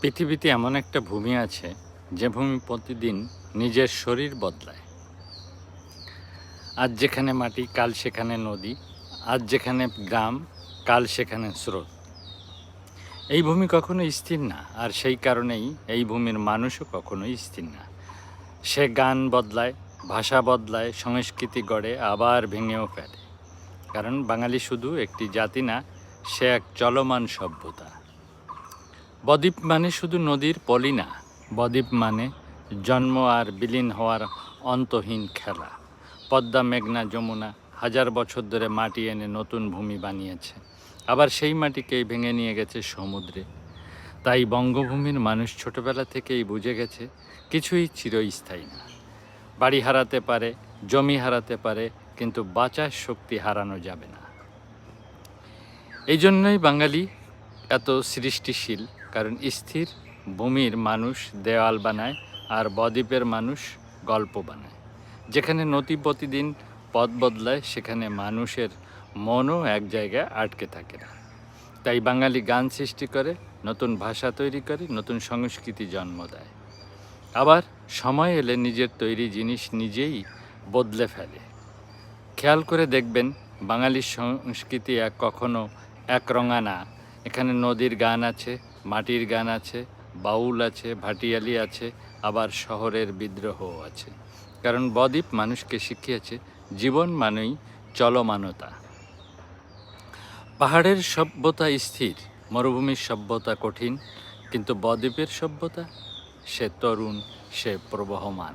পৃথিবীতে এমন একটা ভূমি আছে যে ভূমি প্রতিদিন নিজের শরীর বদলায়। আজ যেখানে মাটি কাল সেখানে নদী, আজ যেখানে গ্রাম কাল সেখানে স্রোত। এই ভূমি কখনো স্থির না, আর সেই কারণেই এই ভূমির মানুষও কখনোই স্থির না। সে গান বদলায়, ভাষা বদলায়, সংস্কৃতি গড়ে, আবার ভেঙেও ফেলে। কারণ বাঙালি শুধু একটি জাতি না, সে এক চলমান সভ্যতা। বদ্বীপ মানে শুধু নদীর পলি না, বদ্বীপ মানে জন্ম আর বিলীন হওয়ার অন্তহীন খেলা। পদ্মা, মেঘনা, যমুনা হাজার বছর ধরে মাটি এনে নতুন ভূমি বানিয়েছে, আবার সেই মাটিকেই ভেঙে নিয়ে গেছে সমুদ্রে। তাই বঙ্গভূমির মানুষ ছোটবেলা থেকেই বুঝে গেছে কিছুই চিরস্থায়ী না। বাড়ি হারাতে পারে, জমি হারাতে পারে, কিন্তু বাঁচার শক্তি হারানো যাবে না। এই জন্যই বাঙালি এত সৃষ্টিশীল, কারণ স্থির ভূমির মানুষ দেওয়াল বানায়, আর বদ্বীপের মানুষ গল্প বানায়। যেখানে নদী প্রতিদিন পথ বদলায়, সেখানে মানুষের মনও এক জায়গায় আটকে থাকে না। তাই বাঙালি গান সৃষ্টি করে, নতুন ভাষা তৈরি করে, নতুন সংস্কৃতি জন্ম দেয়। আবার সময় এলে নিজের তৈরি জিনিস নিজেই বদলে ফেলে। খেয়াল করে দেখবেন, বাঙালির সংস্কৃতি কখনো একরঙা না। এখানে নদীর গান আছে, মাটির গান আছে, বাউল আছে, ভাটিয়ালি আছে, আবার শহরের বিদ্রোহও আছে। কারণ বদ্বীপ মানুষকে শিখিয়েছে জীবন মানেই চলমানতা। পাহাড়ের সভ্যতা স্থির, মরুভূমির সভ্যতা কঠিন, কিন্তু বদ্বীপের সভ্যতা সে তরুণ, সে প্রবহমান।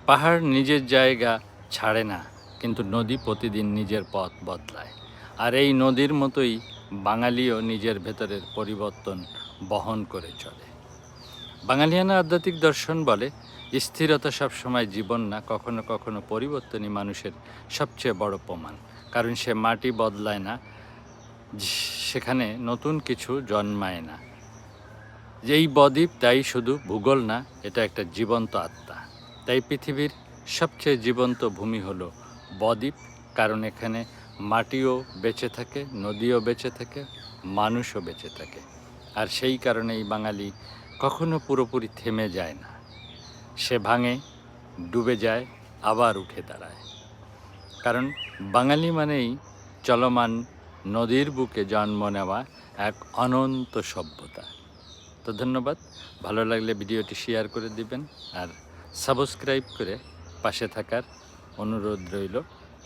পাহাড় নিজের জায়গা ছাড়ে না, কিন্তু নদী প্রতিদিন নিজের পথ বদলায়। আর এই নদীর মতোই বাঙালিও নিজের ভেতরের পরিবর্তন বহন করে চলে। বাঙালিয়ানা আধ্যাত্মিক দর্শন বলে, স্থিরতা সবসময় জীবন না, কখনো কখনো পরিবর্তনই মানুষের সবচেয়ে বড় প্রমাণ। কারণ সে মাটি বদলায় না, সেখানে নতুন কিছু জন্মায় না। এই বদ্বীপ তাই শুধু ভূগোল না, এটা একটা জীবন্ত আত্মা। তাই পৃথিবীর সবচেয়ে জীবন্ত ভূমি হলো বদ্বীপ, কারণ এখানে মাটিও বেঁচে থাকে, নদীও বেঁচে থাকে, মানুষও বেঁচে থাকে। আর সেই কারণেই বাঙালি কখনো পুরোপুরি থেমে যায় না। সে ভাঙে, ডুবে যায়, আবার উঠে দাঁড়ায়। কারণ বাঙালি মানেই চলমান নদীর বুকে জন্ম নেওয়া এক অনন্ত সভ্যতা। তো ধন্যবাদ। ভালো লাগলে ভিডিওটি শেয়ার করে দিবেন, আর সাবস্ক্রাইব করে পাশে থাকার অনুরোধ রইল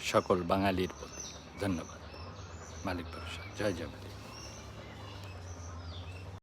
সকল বাঙালির প্রতি। ধন্যবাদ। মালিক ভরসা। জয় জগন্নাথ।